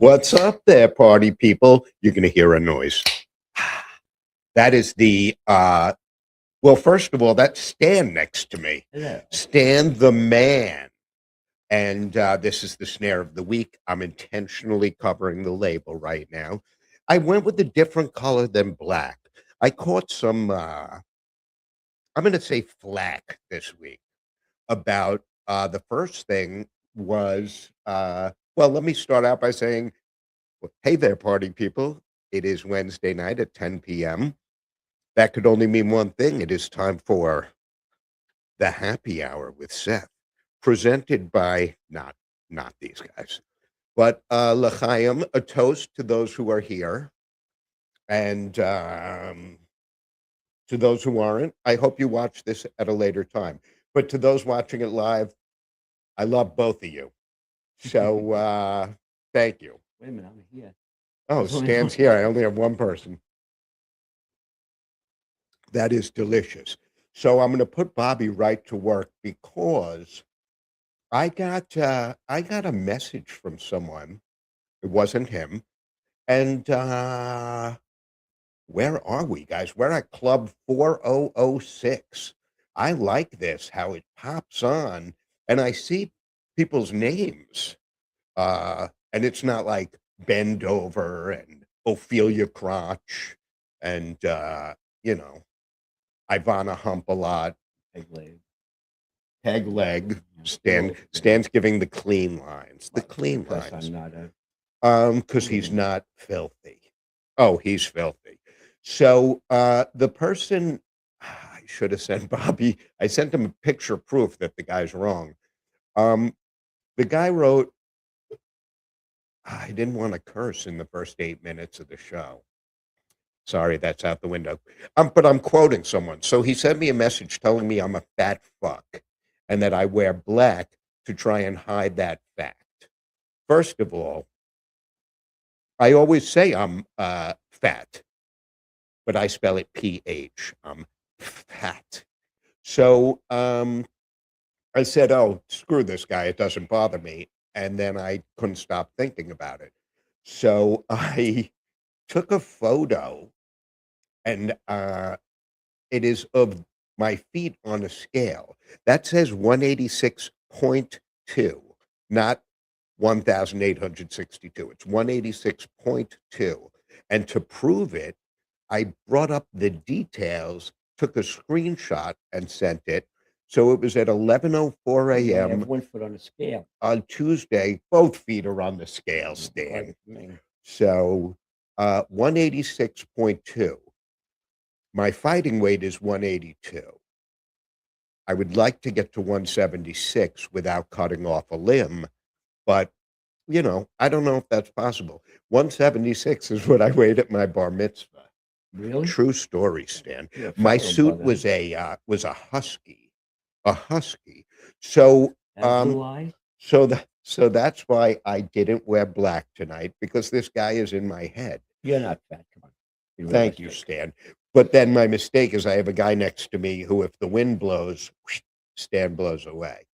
What's up there, party people? You're going to hear a noise. That is well, first of all, that's Stan next to me. Hello. Stan the man. And this is the snare of the week. I'm intentionally covering the label right now. I went with a different color than black. I caught some, I'm going to say flack this week about the first thing was, well, let me start out by saying, well, hey there, party people. It is Wednesday night at 10 p.m. That could only mean one thing. It is time for the happy hour with Seth, presented by not these guys, but L'chaim, a toast to those who are here, and to those who aren't. I hope you watch this at a later time. But to those watching it live, I love both of you. So thank you. Wait a minute, I'm here. Oh, There's only Stan's one. here. I only have one person. That is delicious. So I'm going to put Bobby right to work because I got a message from someone. It wasn't him. And where are we, guys? We're at Club 4006. I like this, how it pops on, and I see people's names. And it's not like Bend Over and Ophelia Crotch and you know, Ivana Hump a lot. Peg leg. Peg leg. Yeah. Stan's giving the clean lines. The Right, clean because lines. I'm not a. Because he's not filthy. Oh, he's filthy. So the person I should have sent Bobby, I sent him a picture proof that the guy's wrong. The guy wrote, I didn't want to curse in the first 8 minutes of the show. Sorry, that's out the window. But I'm quoting someone. So he sent me a message telling me I'm a fat fuck and that I wear black to try and hide that fact. First of all, I always say I'm fat, but I spell it PH. I'm fat. So I said, oh, screw this guy. It doesn't bother me. And then I couldn't stop thinking about it. So I took a photo and it is of my feet on a scale. That says 186.2, not 1,862. It's 186.2. And to prove it, I brought up the details, took a screenshot, and sent it. So it was at 11:04 I have a.m. 1 foot on the scale. on Tuesday. Both feet are on the scale, Stan. So 186.2. My fighting weight is 182. I would like to get to 176 without cutting off a limb, but I don't know if that's possible. 176 is what I weighed at my bar mitzvah. Really? True story, Stan. You're a My fellow suit brother. was a husky, a husky. So Have blue eyes? so that's why I didn't wear black tonight because this guy is in my head. You're not fat. Come on. Be Thank you, realistic. Stan. But then my mistake is I have a guy next to me who, if the wind blows, Stan blows away.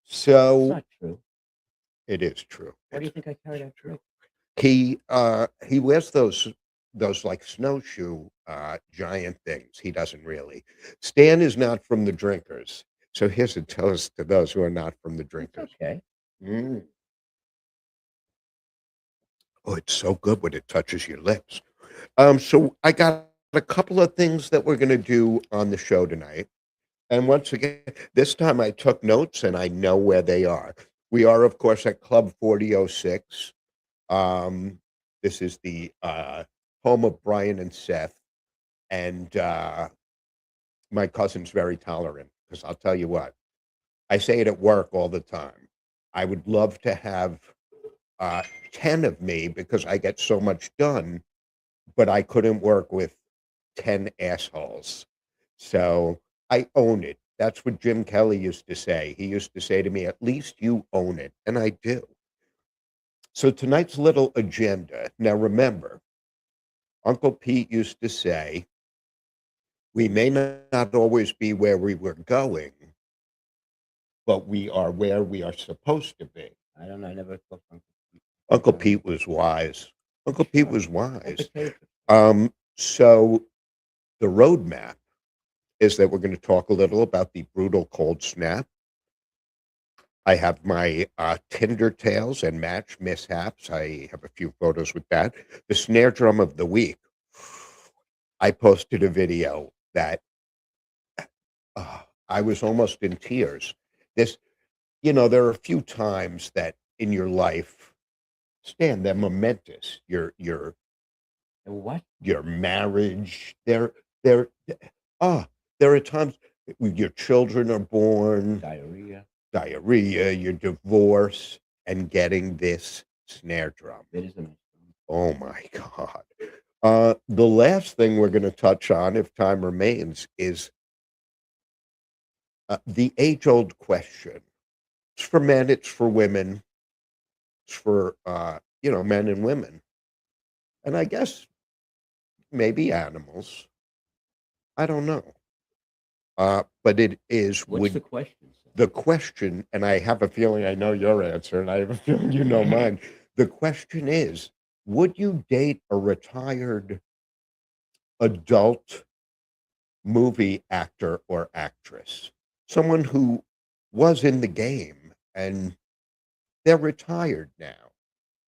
It's So not true. it is true. Why do you think I carried out true? He wears those like snowshoe giant things. He doesn't really. Stan is not from the drinkers. So here's a toast to those who are not from the drinkers. Okay. Mm. Oh, it's so good when it touches your lips. So I got a couple of things that we're going to do on the show tonight. And once again, this time I took notes and I know where they are. We are, of course, at Club 4006. This is the home of Brian and Seth. And my cousin's very tolerant because I'll tell you what, I say it at work all the time. I would love to have 10 of me because I get so much done, but I couldn't work with 10 assholes. So I own it. That's what Jim Kelly used to say. He used to say to me, at least you own it. And I do. So tonight's little agenda. Now remember, Uncle Pete used to say, we may not always be where we were going, but we are where we are supposed to be. I don't know. I never thought from. Uncle Um, Pete was wise. Uncle Pete sure. was And wise. potato. So the roadmap is that we're going to talk a little about the brutal cold snap. I have my Tinder Tales and Match mishaps. I have a few photos with that. The snare drum of the week. I posted a video that I was almost in tears. This, there are a few times that in your life, Stan, they're momentous. What? Your marriage. They're ah. There are times when your children are born, Diarrhea. your divorce, and getting this snare drum. It is a nice one. Oh my God. The last thing we're going to touch on, if time remains, is the age-old question. It's for men, it's for women, it's for men and women, and I guess maybe animals. I don't know. But it is What's the would question, sir? the question, and I have a feeling I know your answer, and I have a feeling you know mine. The question is, would you date a retired adult movie actor or actress? Someone who was in the game and they're retired now.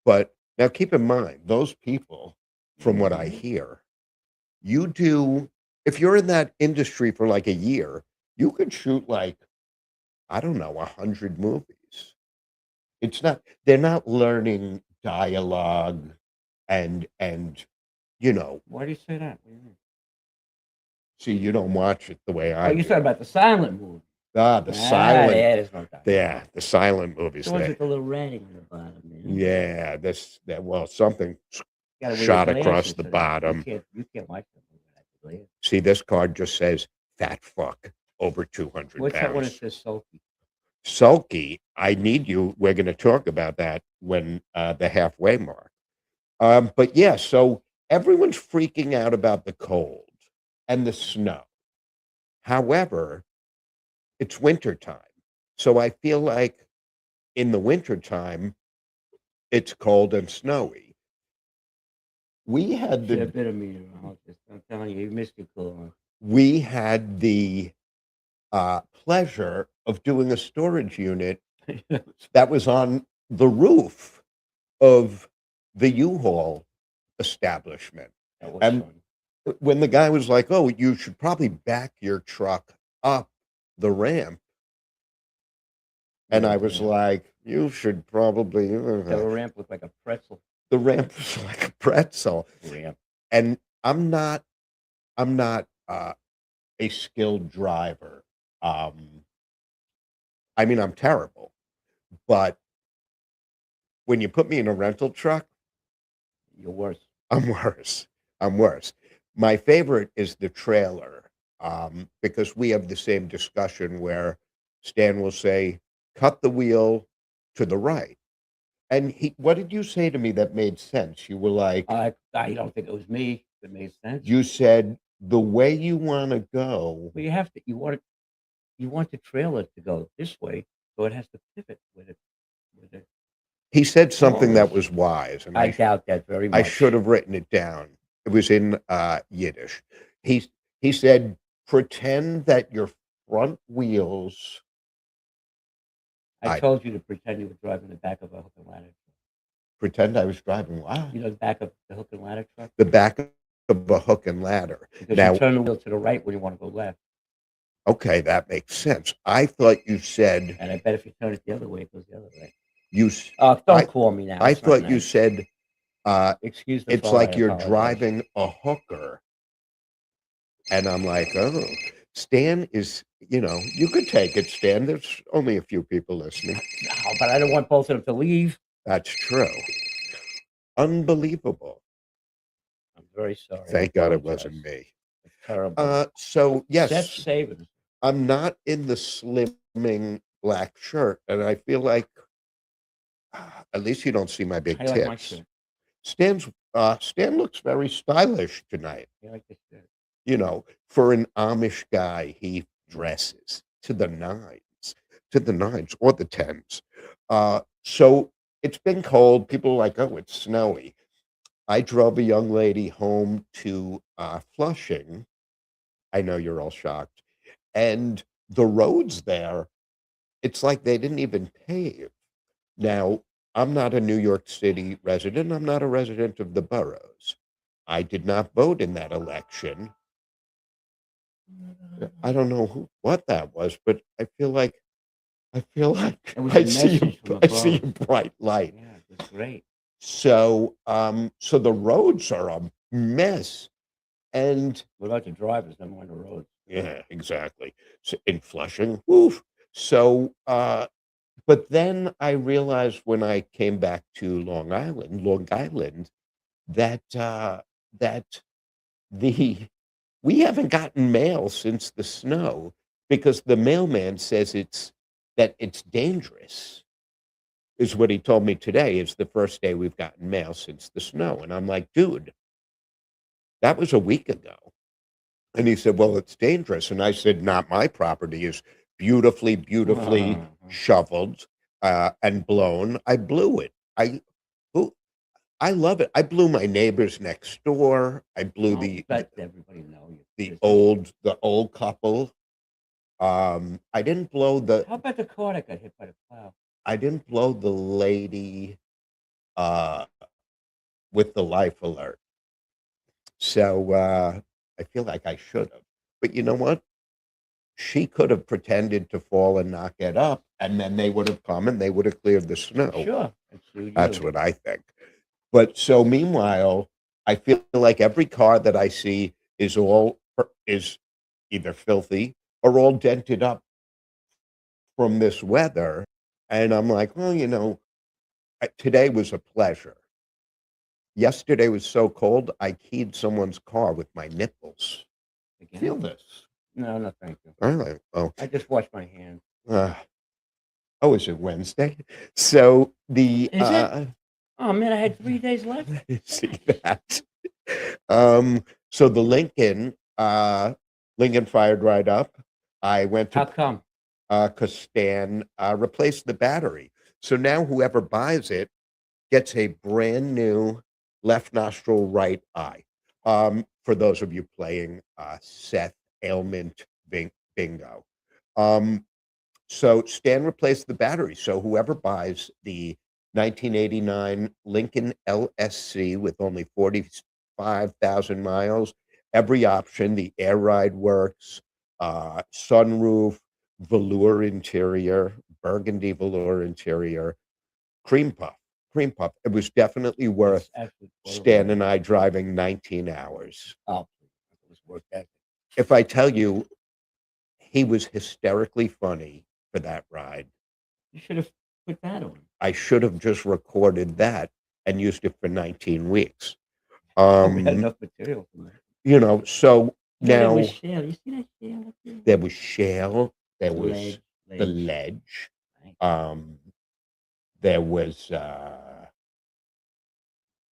But now keep in mind, those people, from what I Mhm. hear, you do, if you're in that industry for like a year, you could shoot like, I don't know, 100 movies. It's not, they're not learning dialogue and, you know, Why do you say that? What do you mean? see, you don't watch it the way Oh, I you said do. about the silent movie. The silent, There's no dialogue. yeah, the silent The movies ones there. with the little writing on the bottom, man. Yeah, well, something You gotta wear your shot across glasses the so that bottom. you can't watch the movie without the glasses. See, this card just says fat fuck over 200 What's that one that pounds. says sulky? Sulky, I need you. We're going to talk about that when the halfway mark. But yeah, so everyone's freaking out about the cold and the snow. However, it's wintertime. So I feel like in the wintertime, it's cold and snowy. We had Should the have been a meteorologist. I'm telling you, you missed your call. we had the pleasure of doing a storage unit that was on the roof of the U-Haul establishment. That was And fun. when the guy was like, "Oh, you should probably back your truck up the ramp," and Yeah, I the was ramp. like, "You should probably." The ramp looked like a pretzel The ramp was like a pretzel, ramp. and I'm not a skilled driver. Um, I mean, I'm terrible, but when you put me in a rental truck, You're worse. I'm worse. I'm worse. My favorite is the trailer, because we have the same discussion where Stan will say, "Cut the wheel to the right," and what did you say to me that made sense? You were like, I don't think it was me. It made sense. you said, "The way you want to go." Well, you have to. You want the trailer to go this way, so it has to pivot with it. With it. He said something that Taurus. was wise, and I doubt that very I should much. have written it down. It was in Yiddish. He he said, "Pretend that your front wheels." I I told you to pretend you were driving the back of a hook and ladder truck. pretend I was driving what? You know the back of the hook and ladder truck? The back of a hook and ladder. Because you Now, turn the wheel to the right when you want to go left. okay, that makes sense. I thought you said And I bet if you turn it the other way, it goes the other way. you. s- Oh, I don't call me now. I It's not thought you nice. said Excuse the it's phone. I like you're apologize. driving a hooker, and I'm like, oh, Stan is. You could take it, Stan. There's only a few people listening. No, but I don't want both of them to leave. That's true. Unbelievable. I'm very sorry. I Thank God it wasn't apologize. me. It's terrible. So Seth yes, Savers. I'm not in the slimming black shirt, and I feel like at least you don't see my How big you like my tits. shirt? Stan looks very stylish tonight. You like this shirt? For an Amish guy, he dresses to the nines or the tens. So it's been cold. People are like, "Oh, it's snowy." I drove a young lady home to, Flushing. I know you're all shocked, and the roads there, it's like they didn't even pave. Now, I'm not a New York City resident, I'm not a resident of the boroughs. I did not vote in that election. I don't know what that was, but I feel like It was a I see message from I see above. a bright light. Yeah, it was great. So the roads are a mess, and Without the drivers, never mind the roads. yeah, exactly. So in Flushing, woof. So, but then I realized when I came back to Long Island, that that the we haven't gotten mail since the snow because the mailman says it's dangerous. Is what he told me today. Is the first day we've gotten mail since the snow, and I'm like, dude, that was a week ago. And he said, "Well, it's dangerous." And I said, "Not my property is beautifully shoveled and blown. I blew it. Who- I love it. I blew my neighbors next door. I blew I'll bet everybody know you. the old couple. I didn't blow How about the car that got hit by the plow? the lady uh, with the life alert. So I feel like I should have. But you know what? She could have pretended to fall and not get up, and then they would have come and they would have cleared the snow. Sure, and sued That's you. what I think. But so meanwhile, I feel like every car that I see is either filthy or all dented up from this weather. And I'm like, well, today was a pleasure. Yesterday was so cold, I keyed someone's car with my nipples. Feel Again? this. No, thank you. All right. Oh, I just washed my hands. uh, oh, is it Wednesday? So Is it? Oh man, I had 3 days left. see that. So the Lincoln fired right up. I went How to come? because Stan replaced the battery. So now whoever buys it gets a brand new left nostril, right eye. For those of you playing Seth ailment bingo. Um, so Stan replaced the battery. So whoever buys the 1989 Lincoln LSC with only 45,000 miles, every option, the air ride works, sunroof, velour interior, burgundy velour interior, cream puff, cream puff. It was definitely worth It's actually Stan and I driving 19 hours. Oh, it was worth that. If I tell you, he was hysterically funny for that ride. You should have put that on. I should have just recorded that and used it for 19 weeks. Oh, we had enough material from that. So Yeah, there now was shale. You see that shale up there? there was shale, there was Ledge, the ledge. ledge, Right.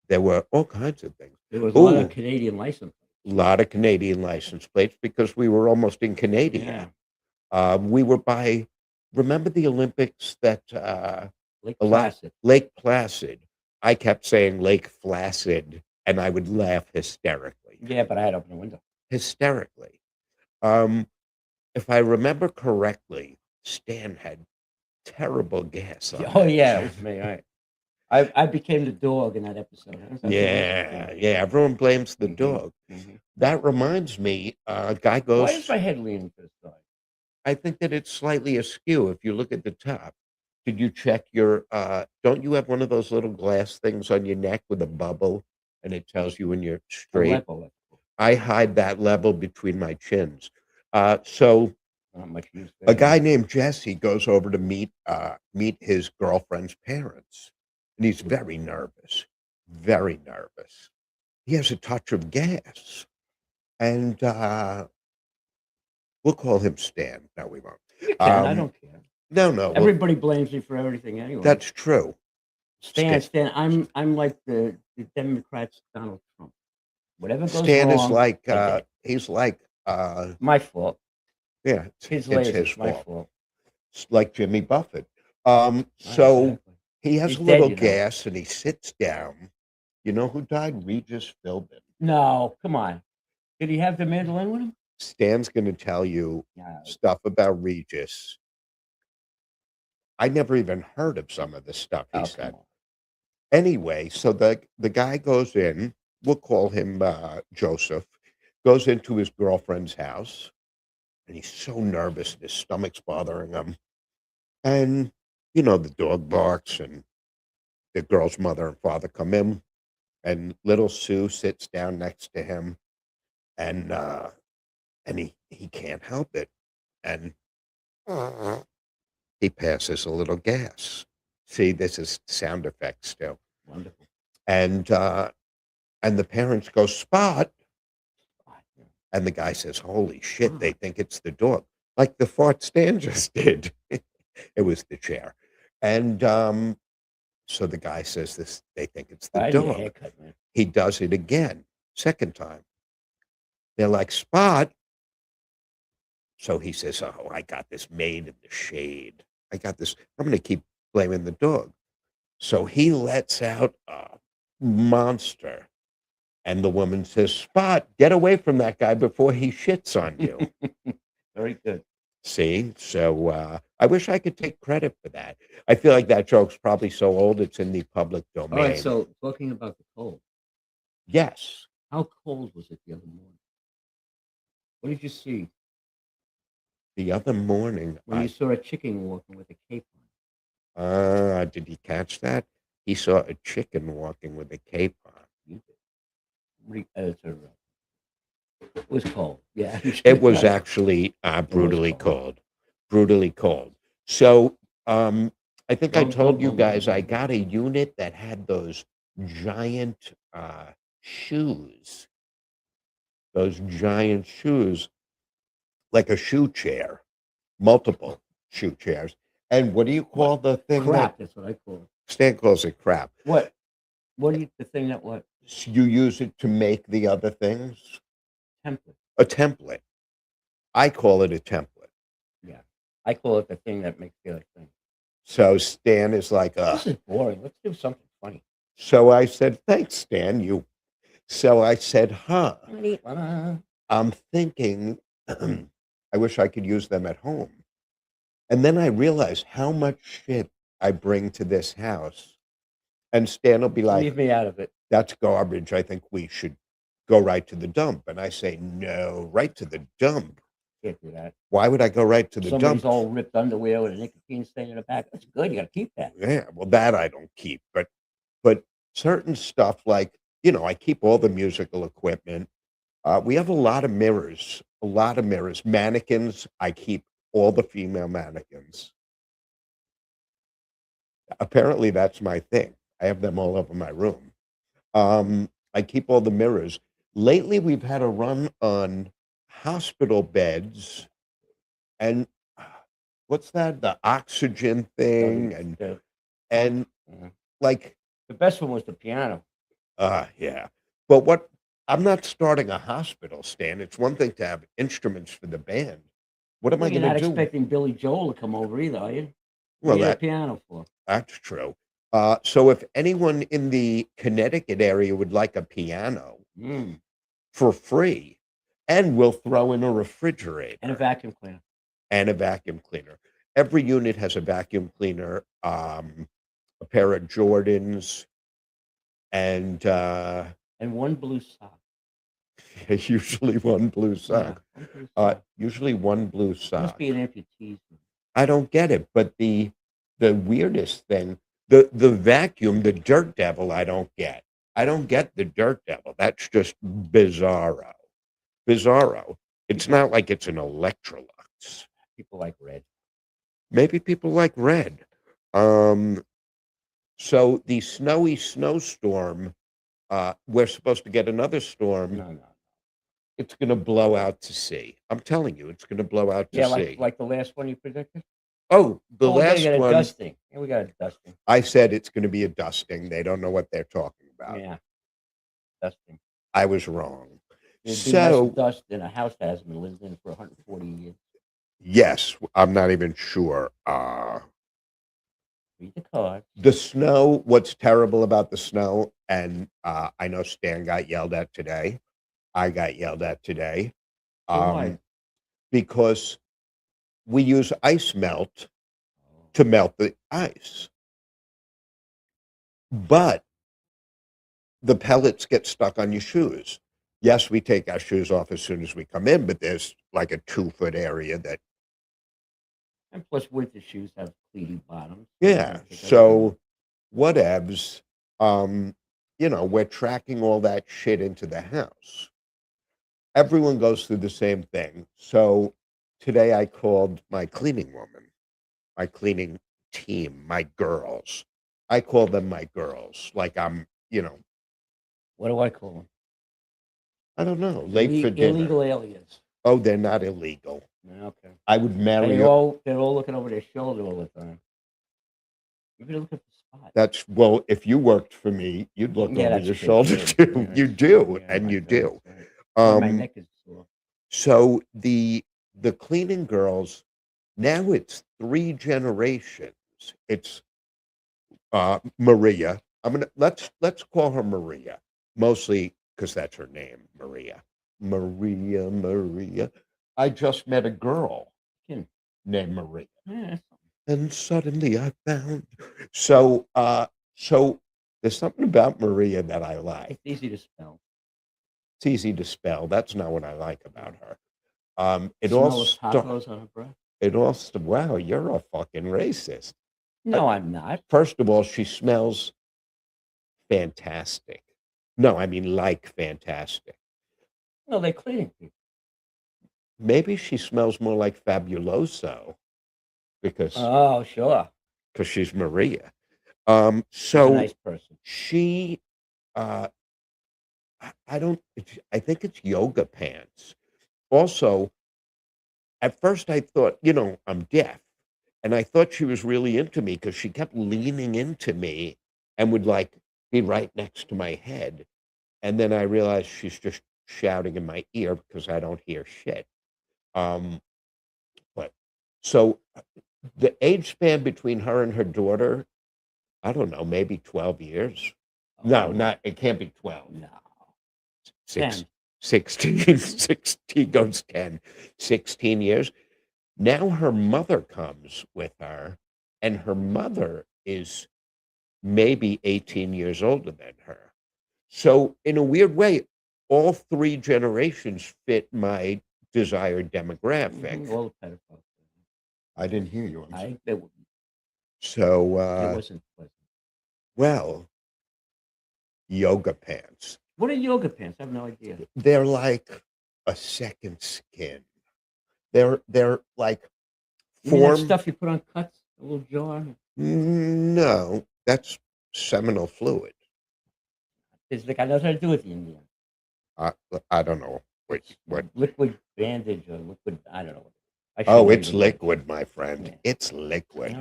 there were all kinds of things. There was a lot of Ooh, Canadian license a lot of Canadian license plates because we were almost in Canada. Yeah. We were by, remember the Olympics that Lake a lot Placid. Lake Placid. I kept saying Lake Flaccid, and I would laugh hysterically. Yeah, but I had opened the window. Hysterically. Um, if I remember correctly, Stan had terrible gas on Oh that yeah, it jet. was me. All right. I became the dog in that episode. That was a Yeah, good yeah. Everyone blames the one. dog. Mhm. That reminds me, a guy Why is goes. my head leaning to the side? I think that it's slightly askew if you look at the top. Did you check your? Don't you have one of those little glass things on your neck with a bubble, and it tells you when you're A straight? level. I hide that level between my chins. So Not much use a there. guy named Jesse goes over to meet his girlfriend's parents, and he's very nervous, very nervous. He has a touch of gas, and we'll call him Stan. No, we won't. You can. I Um, don't care. no, no, well, Everybody blames me for everything anyway. that's true. Stan. I'm like the Democrats, Donald Trump. Whatever goes Stan is wrong, like I did. he's like My fault. yeah, His it's lazy. his My fault. fault. It's like Jimmy Buffett. Right, So exactly. He has He's a dead, little you know. gas and he sits down. You know who died? Regis Philbin. No, come on. Did he have the mandolin with him? Stan's going to tell you No. stuff about Regis. I never even heard of some of the stuff he Oh, said. come on. Anyway, so the guy goes in, we'll call him Joseph, goes into his girlfriend's house, and he's so nervous, and his stomach's bothering him. And, you know, the dog barks, and the girl's mother and father come in, and little Sue sits down next to him, and he can't help it. And he passes a little gas. See, this is sound effects still. Wonderful. And the parents go, Spot. God, yeah. And the guy says, holy shit, they think it's the dog. Like the fart Stan just did. It was the chair. And so the guy says this, they think it's the I need a dog. haircut, man. He does it again, second time. They're like, Spot. So he says, oh, I got this made in the shade. I got this. I'm going to keep blaming the dog. So he lets out a monster. And the woman says, Spot, get away from that guy before he shits on you. Very good. See? So I wish I could take credit for that. I feel like that joke's probably so old it's in the public All right, domain. so talking about the cold, Yes. how cold was it the other morning? What did you see The other morning, when you saw a chicken walking with a cape did you catch that? He saw a chicken walking with a cape on. on? It was cold. Yeah. It was actually brutally cold. Brutally cold. So I think I told you guys I got a unit that had those giant shoes. Those giant shoes, like a shoe chair, multiple shoe chairs. And what do you call the thing? Crap, that's what I call it. Stan calls it crap. What? What do you, the thing that what? You use it to make the other things? Template. A template. I call it a template. Yeah. I call it the thing that makes the other thing. So Stan is like, this is boring. Let's do something funny. So I said, thanks, Stan. So I said, huh. I'm thinking, I wish I could use them at home. And then I realized how much shit I bring to this house. And Stan will be like, leave me out of it. That's garbage. I think we should go right to the dump. And I say, no, right to the dump. Can't do that. Why would I go right to the dump? Somebody's all ripped underwear with a nicotine stain in the back. That's good. You got to keep that. Yeah, well, that I don't keep. But certain stuff like, you know, I keep all the musical equipment. We have a lot of mirrors, mannequins. I keep all the female mannequins. Apparently, that's my thing. I have them all over my room. I keep all the mirrors. Lately, we've had a run on hospital beds and what's that? The oxygen thing and like the best one was the piano. Yeah. But what I'm not starting a hospital, Stan. It's one thing to have instruments for the band. What am I going to do? You're not expecting Billy Joel to come over either, are you? Well, that piano for. That's true. So if anyone in the Connecticut area would like a piano for free, and we'll throw in a refrigerator and a vacuum cleaner. Every unit has a vacuum cleaner, a pair of Jordans, and one blue sock. Usually one blue sock. Usually one blue sock. Must be an amputee. I don't get it, but the weirdest thing, the vacuum, the dirt devil, I don't get. I don't get the dirt devil. That's just bizarro. It's not like it's an Electrolux. People like red. Maybe people like red. So the snowy snowstorm, we're supposed to get another storm. No. It's going to blow out to sea. I'm telling you, it's going to blow out to sea. Like the last one you predicted? Oh, the last we got one. A dusting. Yeah, we got a dusting. I said it's going to be a dusting. They don't know what they're talking about. Yeah, dusting. I was wrong. It'd be less dust than a house that hasn't been lived in for 140 years. Yes, I'm not even sure. Are Read the cards. The snow, what's terrible about the snow, and I know Stan got yelled at today. I got yelled at today For what? because we use ice melt Oh, to melt the ice, but the pellets get stuck on your shoes. Yes, we take our shoes off as soon as we come in, but there's like a 2 foot area that, and plus winter shoes have cleaty bottoms, so they're yeah. gonna pick everything up. So whatevs, we're tracking all that shit into the house. Everyone goes through the same thing. So today I called my cleaning woman, my cleaning team, my girls. I call them my girls. Like What do I call them? I don't know, late for dinner. Illegal aliens. Oh, they're not illegal. Okay. I would And marry they're all looking over their shoulder all the time. You better look at the spot. That's well, if you worked for me, you'd look Yeah, over that's your true shoulder too. too. Yeah, You that's true. do, Yeah, and my you God, do. that's right. Or my Um, neck is sore. so the cleaning girls, now it's 3 generations. It's Maria. Let's call her Maria, mostly because that's her name, Maria. Maria. I just met a girl Hmm. named Maria, Yeah, that's and suddenly I found. So there's something about Maria that I like. it's easy to spell. It's easy to spell. That's not what I like about her. It all Smell of sta- tacos on her breath. wow, you're a fucking racist. Uh, No, I'm not. First of all, she smells fantastic. No, I mean like fantastic. No, they're cleaning people. Maybe she smells more like Fabuloso because Oh, sure. she's Maria. She's a So nice person. she, uh, I don't, I think it's yoga pants. Also, at first I thought, I'm deaf, and I thought she was really into me because she kept leaning into me and would like be right next to my head. And then I realized she's just shouting in my ear because I don't hear shit. Um, but so the age span between her and her daughter, I don't know, maybe 12 years. No, Oh, not, it can't be 12. no. Six, 10. 16, 16 goes 10, 16 years. Now her mother comes with her, and her mother is maybe 18 years older than her. So, in a weird way, all 3 generations fit my desired demographic. All the pedophiles. I didn't hear you. It So, wasn't pleasant. well, yoga pants. What are yoga pants? I have no idea. They're like a second skin. They're like You mean that form. stuff you put on cuts? A little jar? No, that's seminal fluid. It's like I know how to do with the Indian. I I don't know what. Liquid bandage or liquid, I don't know. I Oh, shouldn't it's even know. liquid, my friend. Yeah. It's liquid.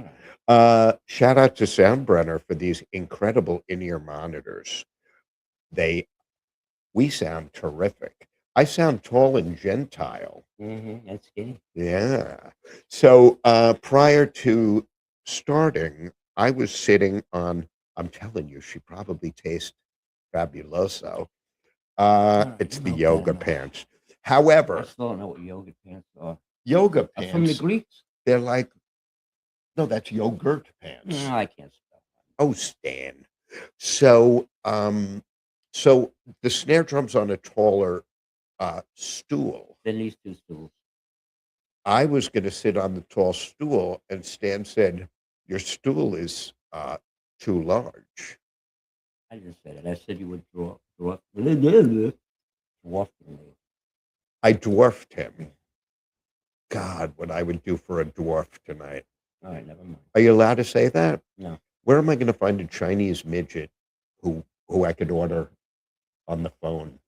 All right. Shout out to Soundbrenner for these incredible in-ear monitors. We sound terrific. I sound tall and gentile. And skinny. Yeah. So prior to starting, I was sitting on. I'm telling you, she probably tastes fabuloso. It's the No yoga comment. pants. I However, still don't know what yoga pants are. yoga From the pants, Greeks? they're like, no, that's yogurt pants. No, I can't spell. Oh, Stan. So, so the snare drum's on a taller stool. Then these two stools. I was going to sit on the tall stool, and Stan said, "Your stool is too large." I didn't say that. I said you would dwarf me. I dwarfed him. God, what I would do for a dwarf tonight. All right, never mind. Are you allowed to say that? No. Where am I going to find a Chinese midget who I could order on the phone?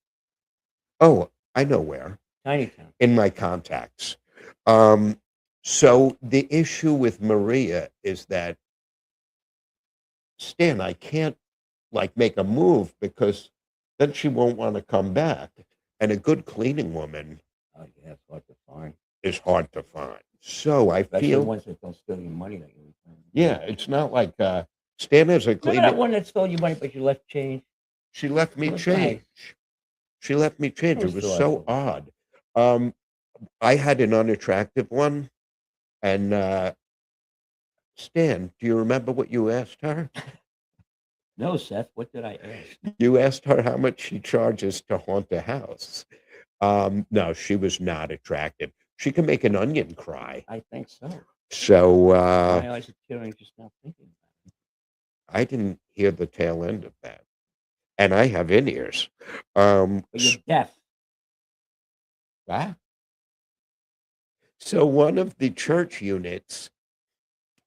Oh, I know where. Tiny town. In my contacts. So the issue with Maria is that, Stan, I can't like make a move because then she won't want to come back. And a good cleaning woman Oh, yeah, it's hard to find. is hard to find. So I Especially feel, ones that don't steal your money that you return. yeah, it's not like Stan has a Remember clean that it. one that stole your money, but you left change? She left It me was nice. change. She left me It change. It was was so thoughtful. odd. Um, I had an unattractive one, and Stan, do you remember what you asked her? No, Seth, what did I ask? You asked her how much she charges to haunt a house. No, she was not attractive. She can make an onion cry. I think so. So My eyes are tearing just now thinking about it. I didn't hear the tail end of that, and I have in ears. Um, But you're deaf. ah, so one of the church units,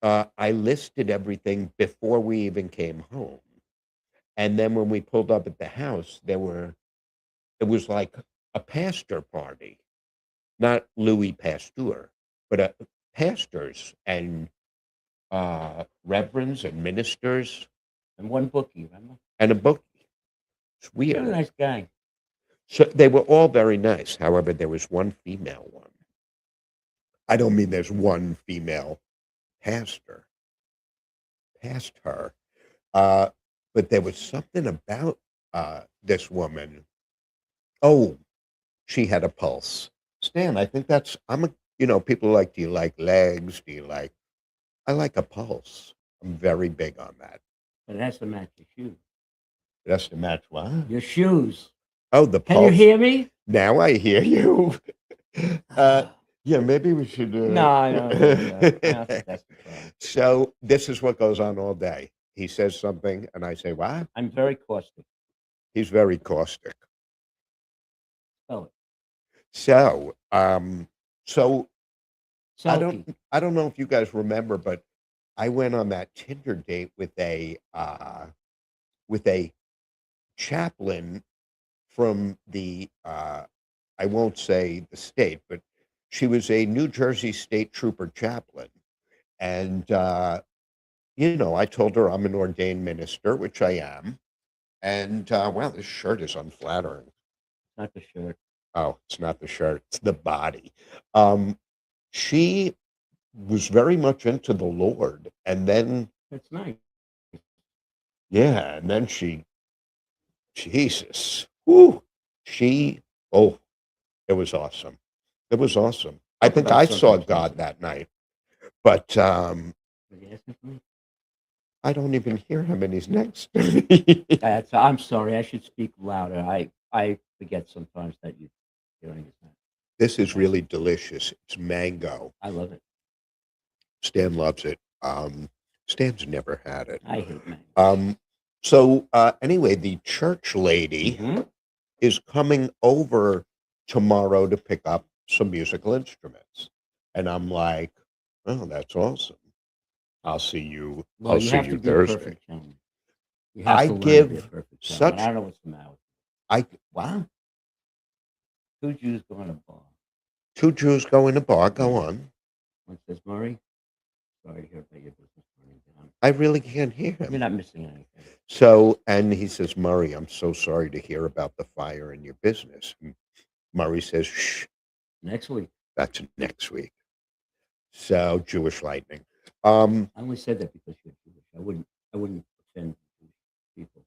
I listed everything before we even came home, and then when we pulled up at the house, it was like a pastor party, not Louis Pasteur, but pastors and reverends and ministers And one bookie, remember? and a book. It's You're a weird. nice guy. So they were all very nice. However, there was one female one. I don't mean there's one female pastor past her, uh, but there was something about this woman. Oh, she had a pulse. Stan, I think that's, people are like, do you like legs? Do you like, I like a pulse. I'm very big on that. But it has to match your shoes. That's to match what? Your shoes. Oh, the Can you pulse. hear me? Now I hear you. Yeah, maybe we should. No, I don't think so. I don't think that's the problem. So this is what goes on all day. He says something, and I say, "What?" I'm very caustic. He's very caustic. Spell it. So, so I Selkie. don't know if you guys remember, but I went on that Tinder date with a chaplain from the I won't say the state, but she was a New Jersey state trooper chaplain. And I told her I'm an ordained minister, which I am. And wow, this shirt is unflattering. Not the shirt. Oh, it's not the shirt, it's the body. Um, she was very much into the Lord. And then, That's nice. yeah, and then Jesus, whoo, she, oh, it was awesome. It was awesome. I Talk think about I saw something God pleasant. that night, but Are you asking for me? I don't even hear him and he's next to me. I'm sorry. I should speak louder. I forget sometimes that you hearing is not. This is Nice. really delicious. It's mango. I love it. Stan loves it. Stan's never had it. I hate mango. So anyway, the church lady Mhm. is coming over tomorrow to pick up some musical instruments. And I'm like, oh, that's awesome. I'll see you. Well, I'll you see have you to be a Thursday. perfect gentleman. You have I to learn to be a give perfect gentleman. such I don't know what's the matter with I you. Wow. 2 Jews going to bar. two Jews go in a bar. Go Yeah. on. One says, Murray, sorry to hear about your business burning down. I really can't hear You're him. not missing anything. So, and he says, Murray, I'm so sorry to hear about the fire in your business. And Murray says, shh, Next week. that's next week. So, Jewish lightning. Um, I only said that because you're Jewish. I wouldn't offend Jewish people.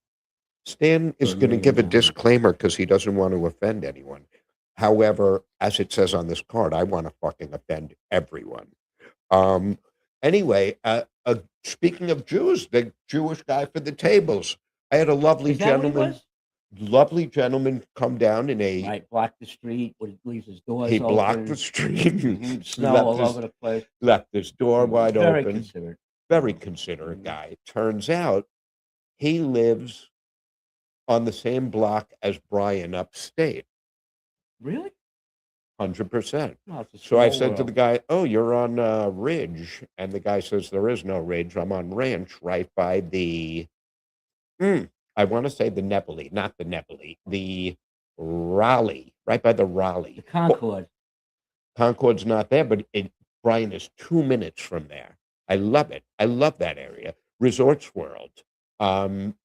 Stan is For going to give a $1,000,000. disclaimer because he doesn't want to offend anyone. However, as it says on this card, I want to fucking offend everyone. Um, anyway, speaking of Jews, the Jewish guy for the tables, I had a Is that what he was? lovely gentleman come down in a, Right. Block the street. When he leaves his doors he blocked the open. street, Mhm. Snow left all his, over the place. left his door wide Very open. considerate. Very considerate guy. Turns out he lives on the same block as Brian upstate, Really? 100%. No, it's a So I small said to the world. guy, "Oh, you're on Ridge," and the guy says, "There is no Ridge. I'm on Ranch, right by the. I want to say the Nepali, not the Nepali, the Raleigh, right by the The Raleigh. Concord. Concord's not there, but Brian is 2 minutes from there. I love it. I love that area. Resorts World. Um,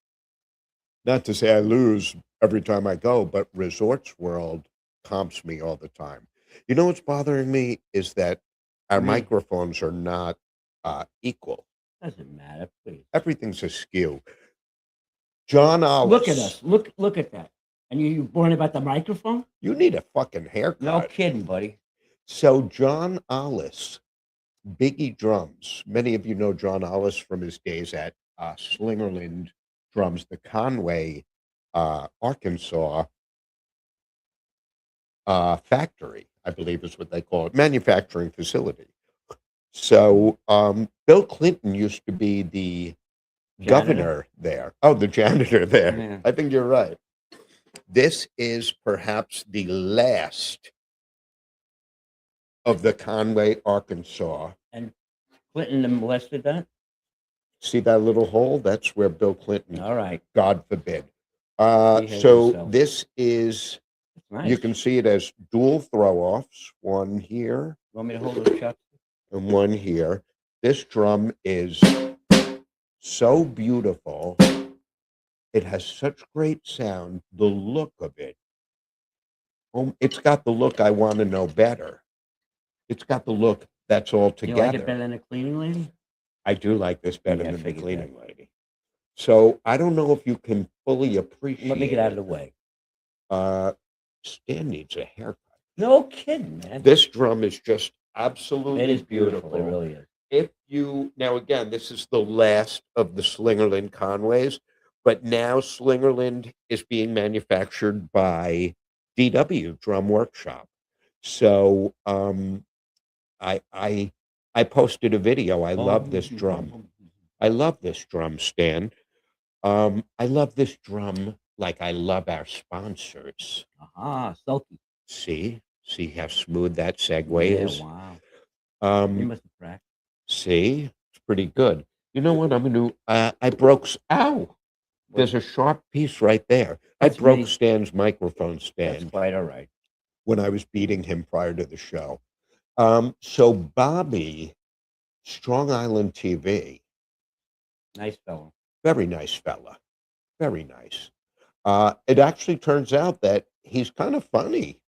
Not to say I lose every time I go, but Resorts World comps me all the time. You know what's bothering me is that Our Me. microphones are not equal. Doesn't matter, please. Everything's askew. John Look at Ollis. us. Look at that. And you born about the microphone? You need a fucking No haircut. kidding, buddy. So John Ollis, Biggie Drums. Many of you know John Ollis from his days at Slingerland Drums, the Conway, Arkansas factory, I believe is what they call it, manufacturing facility. So Bill Clinton used to be the governor there. Oh, the janitor there. Yeah. I think you're right. This is perhaps the last of the Conway, Arkansas. And Clinton molested that? See that little hole? That's where Bill Clinton, All right. God forbid. Behave So himself. this is, Nice. you can see it as dual throw-offs, one here You want me to hold those shots? and one here. This drum is so beautiful. It has such great sound. The look of it. It's got the look I want to know better. It's got the look that's all You like it together. better than a cleaning lady? I do like this better Yeah, I than the figured cleaning lady. So I don't know if you can fully appreciate. Let me get out of the way. Stan needs a haircut. No kidding, man. This drum is just absolutely It is beautiful. It really is. If you now again, this is the last of the Slingerland Conways, but now Slingerland is being manufactured by DW Drum Workshop. So I posted a video. I love this drum. I love this drum, Stan. I love this drum like I love our sponsors. Aha, Sulky. See how smooth that segue Yeah, is. wow. You must have practiced. See, it's pretty good. You know what I'm gonna do? I broke. Ow! There's a sharp piece right there. That's I broke me. Stan's microphone That's stand quite all right. when I was beating him prior to the show. So Bobby, Strong Island TV, Nice fellow. very nice fella, very nice. It actually turns out that he's kind of funny.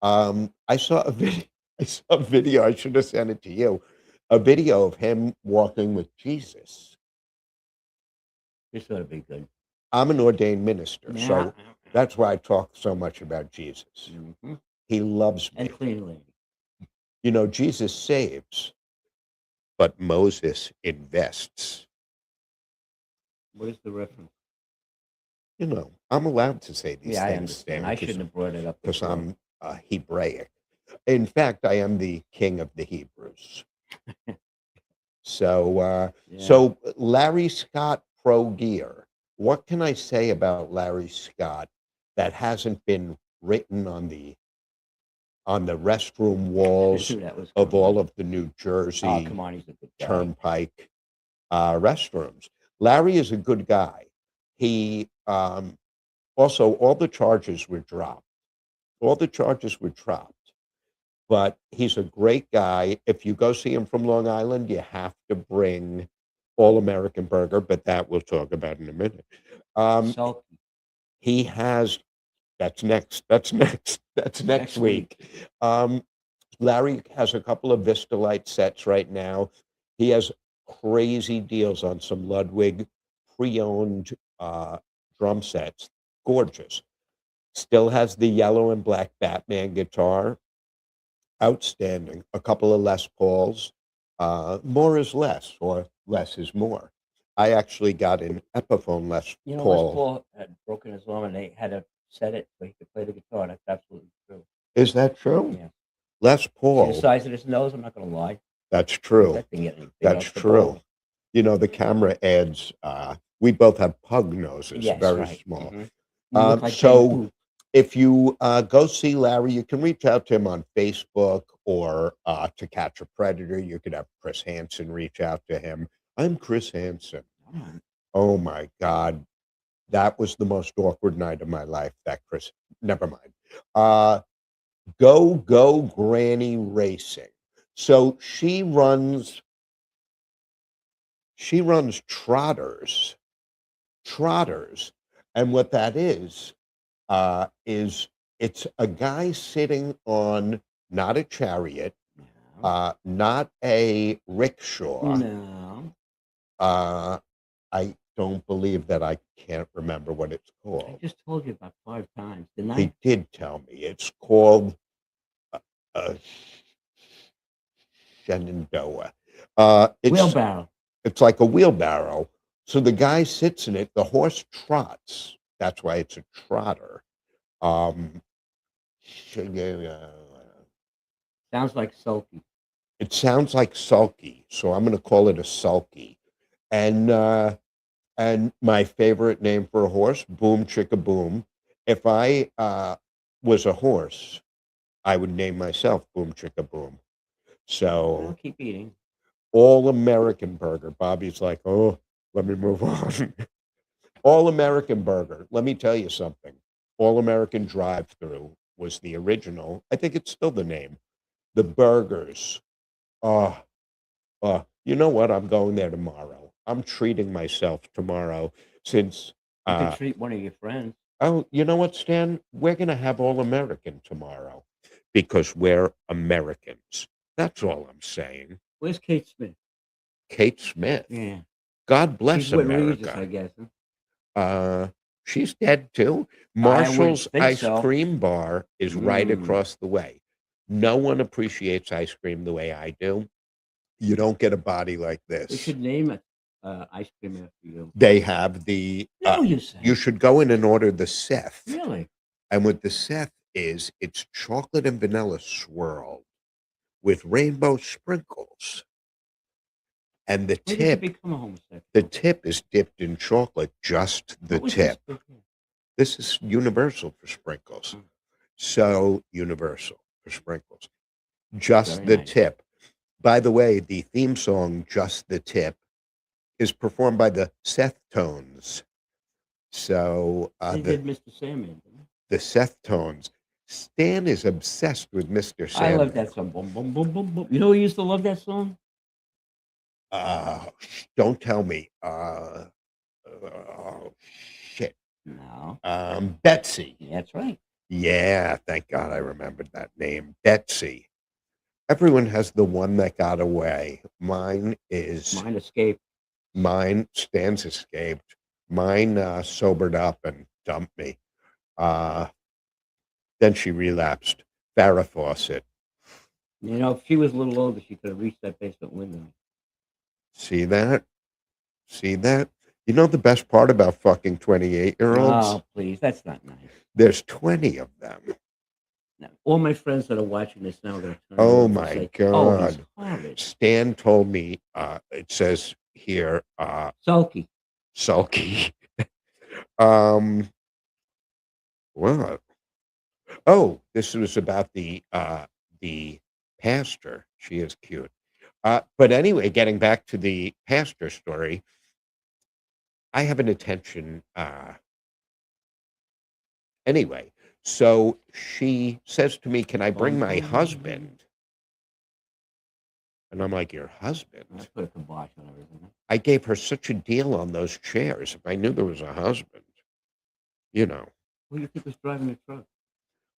I saw a video. I saw a video. I should have sent it to you. A video of him walking with Jesus. This ought to be good. I'm an ordained minister, Yeah. so that's why I talk so much about Jesus. Mhm. He loves me. And cleaning lady. You know, Jesus saves, but Moses invests. What is the reference? You know, I'm allowed to say these Yeah, I things, understand. Stan, I shouldn't have brought it up because before. I'm Hebraic. In fact, I am the king of the Hebrews. So, Yeah. so Larry Scott Pro Gear. What can I say about Larry Scott that hasn't been written on the restroom walls Dude, that was of cool. all of the New Oh, Jersey come on, he's a good guy. Turnpike restrooms? Larry is a good guy. He also, all the charges were dropped. All the charges were dropped. But he's a great guy. If you go see him from Long Island, you have to bring All American Burger, but that we'll talk about in a minute. Sulky. He has, that's next. That's next. That's next week. Larry has a couple of Vistalite sets right now. He has crazy deals on some Ludwig pre-owned drum sets. Gorgeous. Still has the yellow and black Batman guitar. Outstanding. A couple of Les Pauls. More is less, or less is more. I actually got an Epiphone Les You know, Les Paul. Paul had broken his arm and they had to set it so he could play the guitar. That's absolutely true. Is that true? Yeah. Les See the Paul. size of his nose? I'm not going to lie. That's true. That thing getting big That's off the true. bowl. You know, the camera adds, we both have pug noses, Yes, very right. small. Mhm. You look like So Jane Boo. if you go see Larry, you can reach out to him on Facebook or To Catch a Predator. You could have Chris Hansen reach out to him. I'm Chris Hansen. Mm. Oh my God. That was the most awkward night of my life. That Chris, never mind. Go Granny Racing. So she runs trotters. And what that is it's a guy sitting on not a chariot, Not a rickshaw. No. Uh, I don't believe that I can't remember what it's I called. just told you about 5 times, didn't He I? did tell me. It's called a Shenandoah. Wheelbarrow. It's like a wheelbarrow. So the guy sits in it. The horse trots. That's why it's a trotter. Um, Sounds like sulky. it sounds like sulky, so I'm going to call it a sulky. And my favorite name for a horse, Boom Chicka Boom. If I was a horse, I would name myself Boom Chicka Boom. I'll So keep eating. all American burger. Bobby's like, oh, let me move on. All American burger. Let me tell you something. All American drive through was the original. I think it's still the name. The burgers. Oh, you know what? I'm going there tomorrow. I'm treating myself tomorrow since You could uh treat one of your friends. oh, you know what, Stan? We're gonna have all American tomorrow because we're Americans. That's all I'm saying. Where's Kate Smith? Kate Smith. Yeah. God bless She's with Regis, America. I guess. Huh? She's dead too. I would Marshall's think ice so. cream bar is right Mm. across the way. No one appreciates ice cream the way I do. You don't get a body like They this. should name it ice cream after you. They have the No, you you say. should go in and order the Seth. Really? And what the Seth is, it's chocolate and vanilla swirled with rainbow sprinkles. And When did you become a homosexual? the tip is dipped in chocolate, just the What was this tip. before? This is universal for sprinkles. Mm. So universal for sprinkles. Just Very the nice. tip. By the way, the theme song, Just the Tip, is performed by the Seth Tones. So They did Mr. Sandman, didn't they? the Seth Tones. Stan is obsessed with Mr. I Sandman. love that song. Boom, boom, boom, boom, boom. You know who used to love that song? Don't tell me. Shit. No. Betsy. That's right. Yeah, thank God I remembered that name. Betsy. Everyone has the one that got away. Mine escaped. Stan's escaped. Mine sobered up and dumped me. Then she relapsed. Farrah Fawcett. You know, if she was a little older, she could have reached that basement window. See that? See that? You know the best part about fucking 28-year-olds? Oh, please. That's not nice. There's 20 of them. Now, all my friends that are watching this now, they're Oh my say, God. oh, he's horrid. Stan told me, it says here, Sulky. What? Oh, this was about the pastor. She is cute. But anyway, getting back to the pastor story, I have an attention. Anyway, so she says to me, "Can I bring my husband?" And I'm like, "Your husband?" I put a kibosh on everything. I gave her such a deal on those chairs. If I knew there was a husband, you know. Who do you think was driving the truck?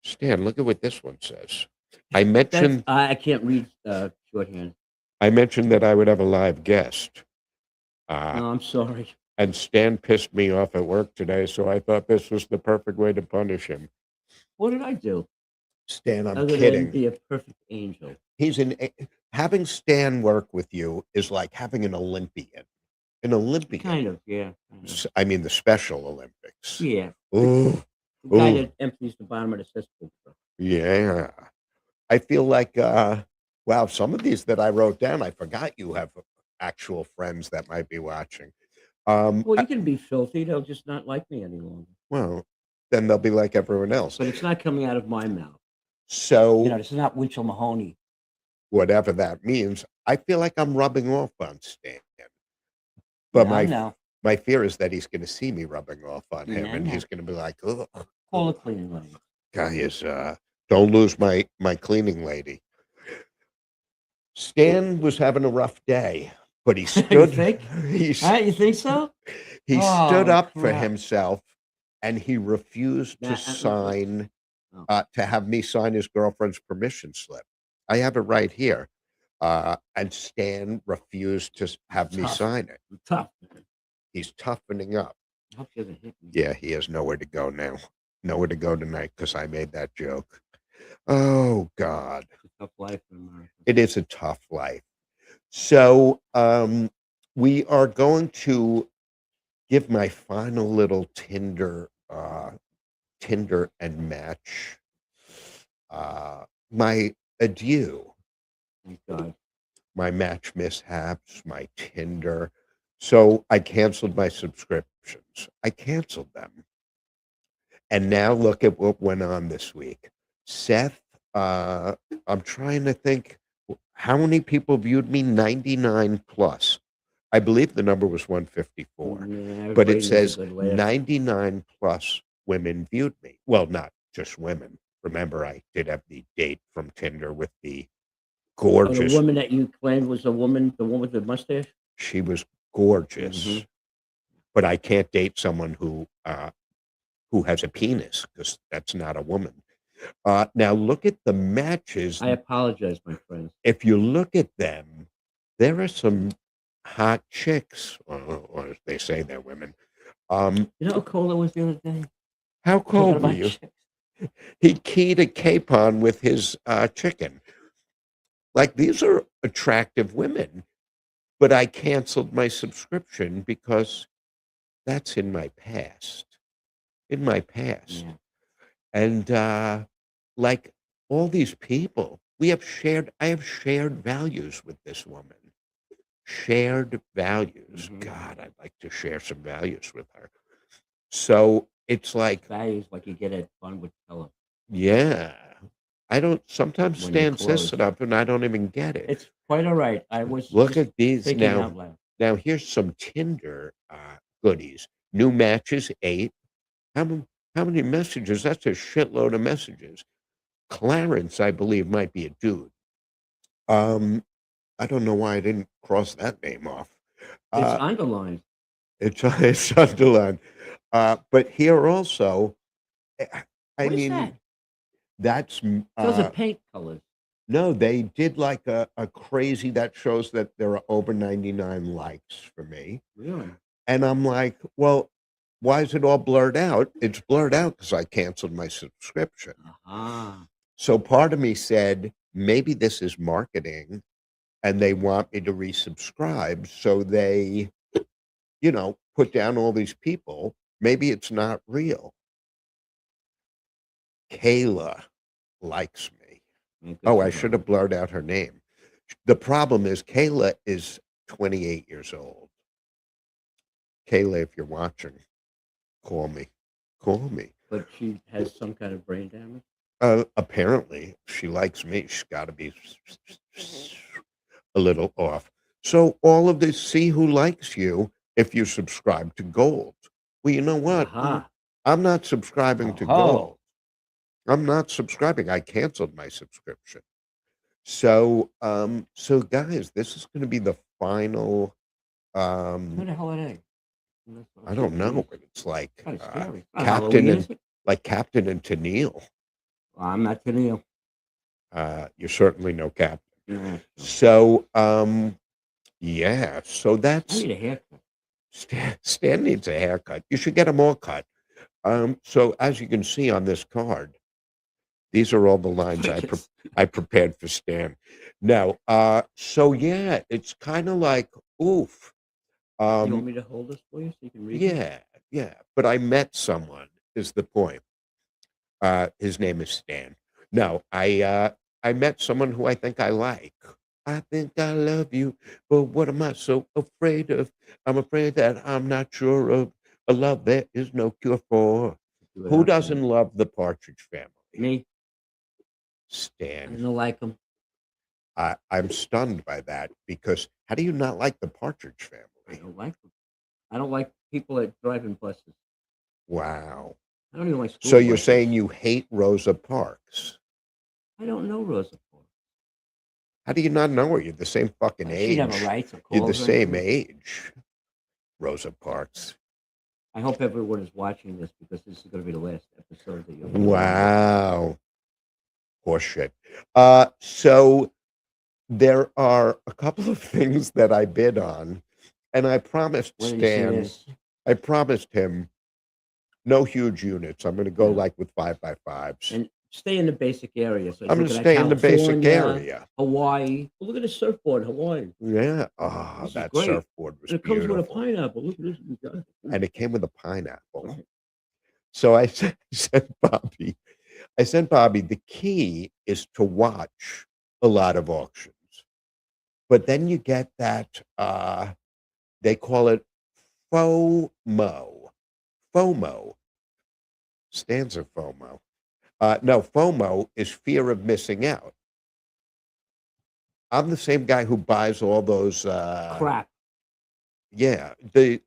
Stan, look at what this one says. I mentioned I can't read shorthand. I mentioned that I would have a live guest. No, I'm sorry. And Stan pissed me off at work today, so I thought this was the perfect way to punish him. What did I do? Stan, I'm Other kidding. than be a perfect angel. Having Stan work with you is like having an Olympian. An Olympian. Kind of, yeah. I mean, the Special Olympics. Yeah. Ooh. The guy that empties the bottom of the cesspool. Yeah. I feel like, wow, some of these that I wrote down, I forgot you have actual friends that might be watching. Well, you can be filthy. They'll just not like me any longer. Well, then they'll be like everyone else. But it's not coming out of my mouth. So, you know, this is not Winchell Mahoney. Whatever that means, I feel like I'm rubbing off on Stan. But my fear is that he's going to see me rubbing off on him, and he's going to be like, "Oh, call a cleaning lady." Guy is don't lose my cleaning lady. Stan was having a rough day, but he stood. You think? You think so? He stood up for himself, and he refused to sign to have me sign his girlfriend's permission slip. I have it right here. And Stan refused to have me Tough. sign it. Tough. He's toughening up. I hope he doesn't hit me. Yeah, he has nowhere to go now. Nowhere to go tonight because I made that joke. Oh, God. It's a tough life in America. It is a tough life. So we are going to give my final little Tinder and Match my adieu, Thank God. my Match mishaps, my Tinder. So I canceled my subscriptions. I canceled them. And now look at what went on this week. Seth, I'm trying to think how many people viewed me? 99 plus. I believe the number was 154, Yeah, but it everybody needs a says good laugh. 99 plus women viewed me. Well, not just women. Remember, I did have the date from Tinder with the Oh, the gorgeous, woman that you claimed was a woman, the one with the mustache? she was gorgeous, Mhm. but I can't date someone who has a penis because that's not a woman. Now look at the matches. I apologize, my friends. If you look at them, there are some hot chicks, or as they say they're women. You know how cold it was the other day? How Talking cold were about you? chicks. He keyed a capon with his chicken. Like these are attractive women, but I canceled my subscription because that's in my past. In my past. Yeah. And like all these people, I have shared values with this woman. Shared values. Mhm. God, I'd like to share some values with her. So it's like, Values like you get at fun with Ella yeah. I don't sometimes when you're Stan says close. it up and I don't even get it. It's quite all right. I was Look just at these thinking now. out loud. Now here's some Tinder goodies. New matches, 8. How many, how many messages? That's a shitload of messages. Clarence, I believe, might be a dude. Um, I don't know why I didn't cross that name off. It's Uh, underlined. it's underlined. But here also, eh, I What is mean, that? that's Those are paint colors. no, they did like a crazy that shows that there are over 99 likes for me. Really? And I'm like, well, why is it all blurred out? It's blurred out because I canceled my subscription. Ah. So part of me said, maybe this is marketing and they want me to resubscribe. So they, put down all these people. Maybe it's not real. Kayla likes me. Yeah, good Oh, for I her. should have blurred out her name. The problem is Kayla is 28 years old. Kayla, if you're watching, call me. Call me. But she has some kind of brain damage. Apparently, she likes me. She's got to be a little off. So all of this, see who likes you if you subscribe to Gold. Well, you know what? Aha. I'm not subscribing to Gold. Oh. I'm not subscribing. I canceled my subscription. So guys, this is going to be the final. Who the hell are they? I don't know, but it's like Kind of scary. Not Captain Halloween, and is it? like Captain and Tennille. Well, I'm not Tennille. You're certainly no Captain. Yeah. So yeah. So I that's need a haircut. Stan needs a haircut. You should get them all cut. So as you can see on this card, these are all the lines I prepared for Stan. Now, so yeah, it's kind of like oof. You want me to hold this for you so you can read it? Yeah. But I met someone, is the point. His name is Stan. No, I met someone who I think I like. I think I love you, but what am I so afraid of? I'm afraid that I'm not sure of a love there is no cure for. Do Who without doesn't them. love the Partridge Family? Me? I Stan. don't like them. I'm stunned by that because how do you not like the Partridge I Family? don't like them. I don't like people that drive in buses. Wow. I don't even like school So you're buses. saying you hate Rosa Parks? I don't know Rosa Parks. How do you not know her? You're the same fucking She'd have a age. right to You're call the or same anything. age, Rosa Parks. I hope everyone is watching this because this is going to be the last episode that you'll be Wow. Horseshit. So there are a couple of things that I bid on, and I promised Where do you see Stan, this? I promised him no huge units. I'm gonna go, No. like, with 5 by 5s. And stay in the basic area. So I'm he's gonna looking at stay in the basic California, area. Hawaii. Oh, look at this surfboard, Hawaii. Yeah. Oh, This is that great. surfboard was And it comes with a beautiful, pineapple. Look at this. We got it. and it came with a pineapple. Right. So I said Bobby, "The key is to watch a lot of auctions, but then you get that, they call it FOMO." FOMO stands for FOMO. No, FOMO is fear of missing out. I'm the same guy who buys all those, Crap. yeah, the,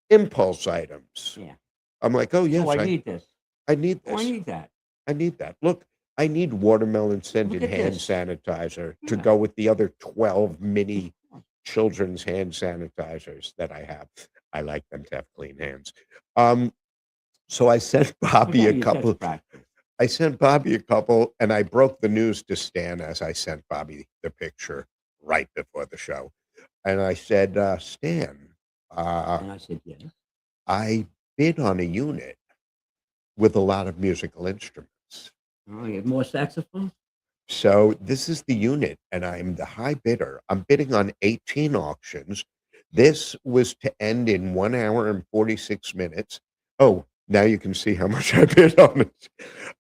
impulse items. Yeah. I'm like, "Oh, Oh, yes, I need this. I need Oh, I this. need that. I need that. Look, I need watermelon Look scented at hand this. sanitizer to Yeah. go with the other 12 mini children's hand sanitizers that I have. I like them to have clean hands. Um, so Look at your text practice. I sent Bobby a couple, and I broke the news to Stan as I sent Bobby the picture right before the show. And I said, Stan, uh, And I said, yes. I bid on a unit with a lot of musical instruments. Oh, you have more saxophone? So this is the unit, and I'm the high bidder. I'm bidding on 18 auctions. This was to end in 1 hour and 46 minutes. Oh, now you can see how much I bid on it.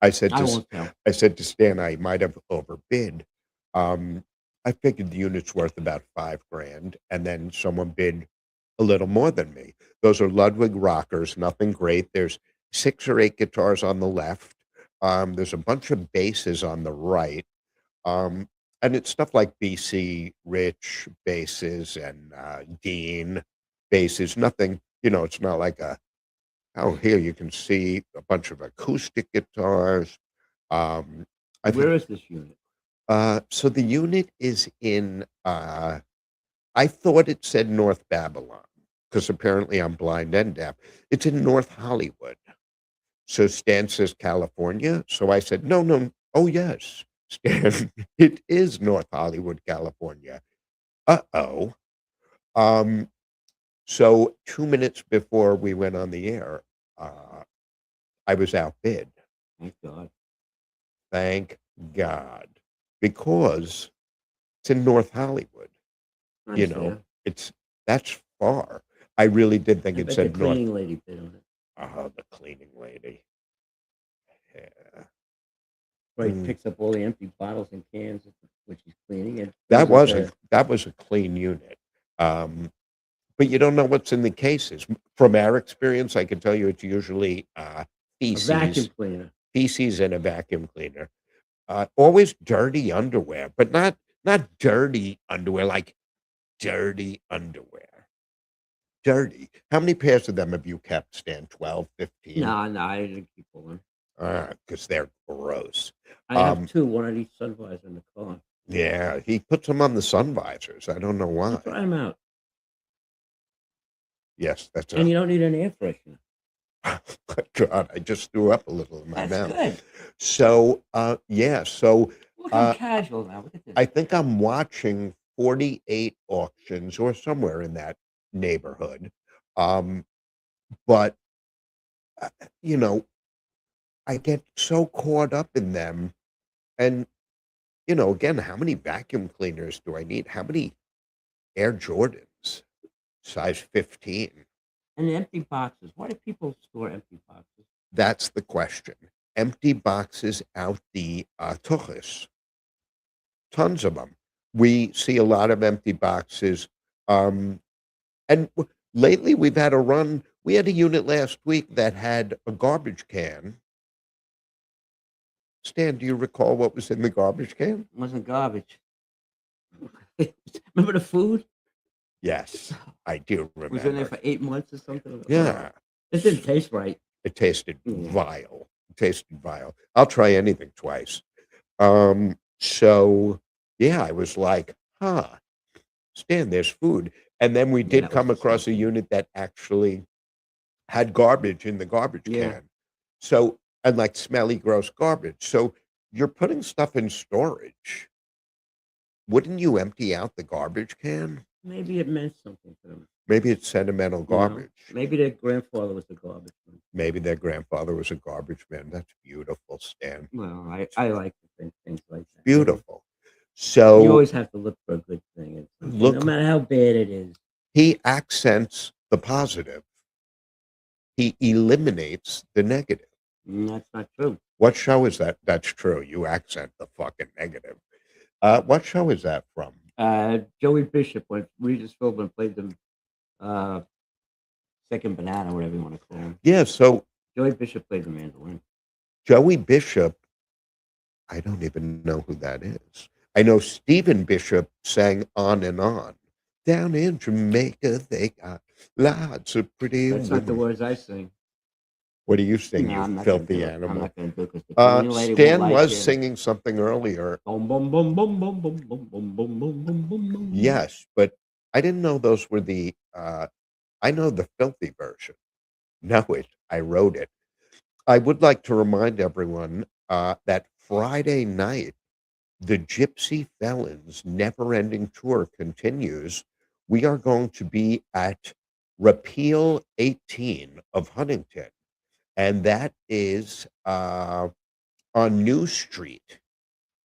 I said I to won't tell. I said to Stan, I might have overbid. Um, I figured the unit's worth about 5 grand, and then someone bid a little more than me. Those are Ludwig rockers, nothing great. There's 6 or 8 guitars on the left. There's a bunch of basses on the right. Um, and it's stuff like BC Rich basses and Dean basses. Nothing, it's not like here you can see a bunch of acoustic guitars. Um, I Where think is this unit? so the unit is in I thought it said North Babylon because apparently I'm blind and deaf. It's in North Hollywood. So Stan says California. So I said, no, no. Oh, yes, Stan, it is North Hollywood, California. Uh-oh. Um, so 2 minutes before we went on the air, I was outbid. Thank God. Thank God. Because it's in North Hollywood. I You know, understand. that's far. I really did think I it bet the said North. cleaning lady bid on it. Oh, the cleaning lady. Yeah. Right, Mm. picks up all the empty bottles and cans when she's cleaning and That fills was it a to that was a clean unit. But you don't know what's in the cases. From our experience, I can tell you it's usually a vacuum feces, cleaner. feces and a vacuum cleaner. Always dirty underwear, but not dirty underwear like dirty underwear. Dirty. How many pairs of them have you kept, Stan? 12, 15? No, no, I didn't keep all them. Because they're gross. I have Um, 2, one on each sun visor in the car. yeah, he puts them on the sun visors. I don't know You why. try them out. Yes, that's And a you don't need an air freshener. God, I just threw up a little in my That's mouth. good. So, yeah, so Look, I'm uh, casual now. Look at this. I think I'm watching 48 auctions or somewhere in that neighborhood. Um, but, uh, you know, I get so caught up in them. And, again, how many vacuum cleaners do I need? How many Air Jordans, size 15? And empty boxes. Why do people store empty boxes? That's the question. Empty boxes out the tuchus. Tons of them. We see a lot of empty boxes. And lately we've had a run. We had a unit last week that had a garbage can. Stan, do you recall what was in the garbage can? It wasn't garbage. Remember the food? Yes, I do It was in there remember. for 8 months or something. Yeah, It didn't taste right. it tasted Yeah. vile. It tasted vile. I'll try anything twice. So yeah, I was like, huh, Stan, there's food. And then we Yeah, did that was come across a disgusting. unit that actually had garbage in the garbage Yeah. can. So, and like smelly, gross garbage. So you're putting stuff in storage. wouldn't you empty out the garbage can? Maybe it meant something to them, Maybe it's sentimental you know? garbage. Maybe their grandfather was a garbage man. Maybe their grandfather was a garbage man. That's beautiful, Stan. Well, I like to think things like that, you know? Beautiful. You So always have to look for a good thing in something, no look, matter how bad it is. he accents the positive. He eliminates the negative. That's not true. What show is that? That's true. You accent the fucking negative. What show is that from? Joey Bishop, when Regis Philbin played the uh, second banana, whatever you want to call him. Yeah, so Joey Bishop played the mandolin. Joey Bishop, I don't even know who that is. I know Stephen Bishop sang On and On. Down in Jamaica, they got lots of pretty That's not the women. words I sing. What do you sing, No, you I'm not going to filthy do it. I'm animal? not going to do it because the cleaning lady won't Stan like was it. singing something earlier. Boom, boom, boom, boom, boom, boom, boom, boom, boom, boom, boom, boom, boom. Yes, but I didn't know those were the, I know the filthy version. Know it. I wrote it. I would like to remind everyone that Friday night, the Gypsy Felons Never Ending Tour continues. We are going to be at Repeal 18 of Huntington, and that is on New Street.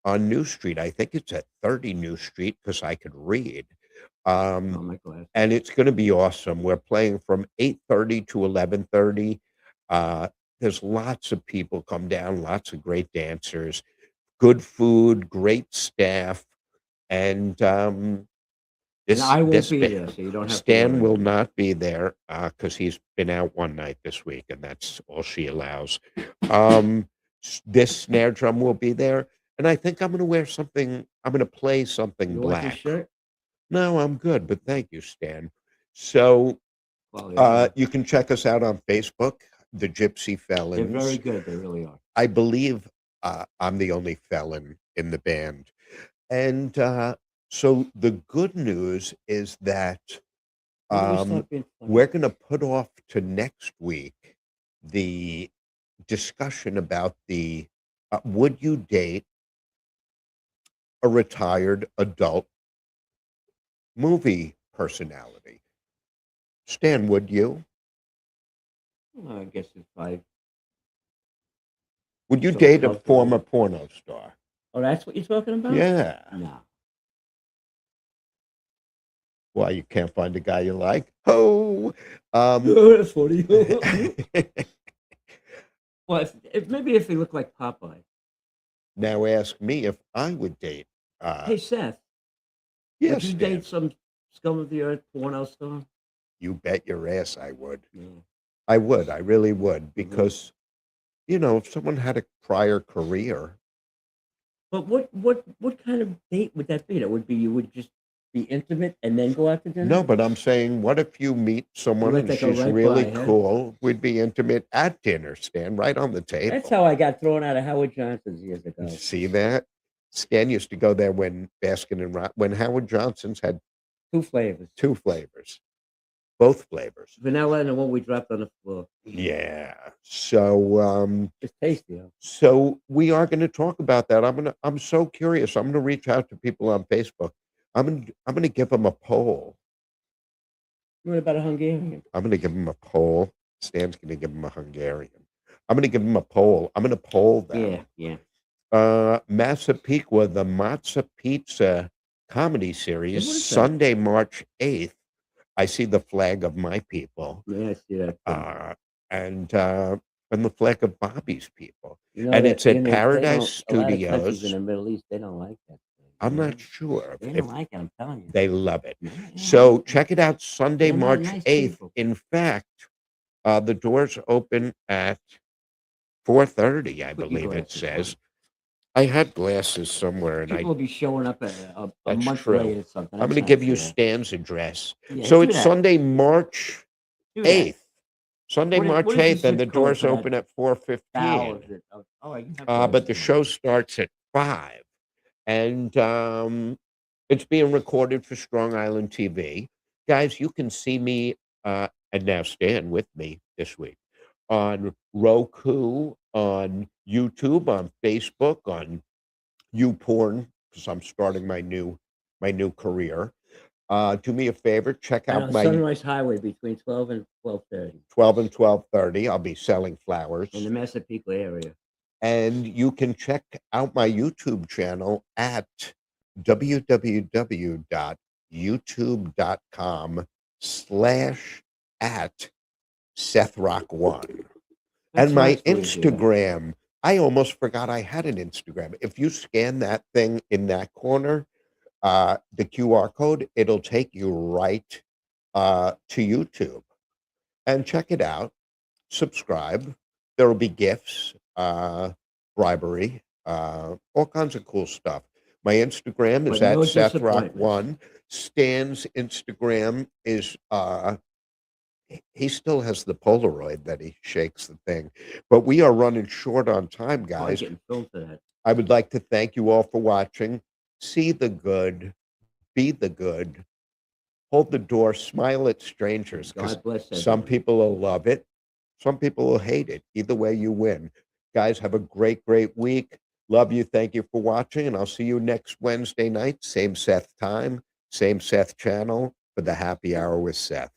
On New Street, I think it's at 30 New Street because I could read. Oh, my glasses. And it's going to be awesome. We're playing from 8:30 to 11:30. There's lots of people come down, lots of great dancers, good food, great staff, and And I won't be there, so you don't have to Stan worry. will not be there because he's been out one night this week, and that's all she allows. This snare drum will be there, and I think I'm going to wear something. I'm going to play something You want this black. shirt? No, I'm good, but thank you, So Quality of life. you can check us out on Facebook, the Gypsy They're Felons. very good. They really are. I believe I'm the only felon in the band. And so the good news is that When do we start being funny? we're going to put off to next week the discussion about the would you date a retired adult movie personality? Stan, would you? Well, I guess if I. Would you So date a comfortable. former porno star? Oh, that's what you're talking about? Yeah. No. Why, you can't find a guy you like? Oh, That's funny. Well, if maybe if he looked like Popeye. now ask me if I would date. Hey, Seth, Yes, would you Stan. date some scum of the earth porno star? You bet your ass I would. Yeah. I would. I really would because if someone had a prior career, But what kind of date would that be? That would be you would just be intimate and then go out to dinner? no. But I'm saying, what if you meet someone let and that go she's right really by, huh? cool? We'd be intimate at dinner, Stan, right on the table. That's how I got thrown out of Howard Johnson's years ago. See that? Stan used to go there when when Howard Johnson's had 2 flavors. 2 flavors, both flavors. Vanilla and the one we dropped on the floor. Yeah. So It's tasty, huh? so we are going to talk about that. I'm so curious. I'm going to reach out to people on Facebook. I'm going to give them a poll. What about a Hungarian? I'm going to give them a poll. Stan's going to give them a Hungarian. I'm going to give them a poll. I'm going to poll them. Yeah. Massapequa, the Matza Pizza comedy What series, is that? Sunday, March 8th. I see the flag of my people. Yeah, I see that. And the flag of Bobby's people. You know And that it's at in Paradise a lot of countries Studios. in the Middle East, they don't like that thing. I'm not sure They if don't like it, I'm telling you. they love it. Yeah, So check it out Sunday, They're not March nice 8th. people. In fact, the doors open at 4:30, I Put your believe it glasses says. I had glasses somewhere, and People will be showing up a that's month true. late or something. I'm That's going to not give you fair. Stan's address. Yeah, So do it's that. Sunday, March Do that. 8th. Sunday, March What is 8th, the and the zip code doors for that open at Foul 4:15. is it? Oh, you have But glasses the on. show starts at 5. And it's being recorded for Strong Island TV. Guys, you can see me and now Stan with me this week on Roku, on YouTube, on Facebook, on YouPorn, because I'm starting my new my new career. Do me a favor, check And out on my Sunrise Highway between 12 and 12:30 12 and 12:30. I'll be selling flowers. in the Massapequa area. And you can check out my YouTube channel at www.youtube.com/at SethRock1. That's And my nice way to do that. Instagram, I almost forgot I had an Instagram. If you scan that thing in that corner, the QR code, it'll take you right to YouTube. And check it out. Subscribe. There will be gifts, bribery, all kinds of cool stuff. My Instagram is But at no SethRock1. disappointments. Stan's Instagram is he still has the Polaroid that he shakes the thing. But we are running short on time, Probably guys. getting filmed for that. I would like to thank you all for watching. See the good, be the good, hold the door, smile at strangers, because God bless some everyone. people will love it, some people will hate it. Either way, you win. Guys, have a great, great week. Love you. Thank you for watching, and I'll see you next Wednesday night. Same Seth time, same Seth channel for the happy hour with Seth.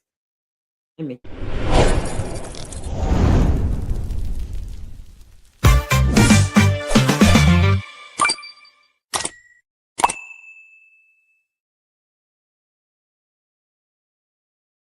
And me.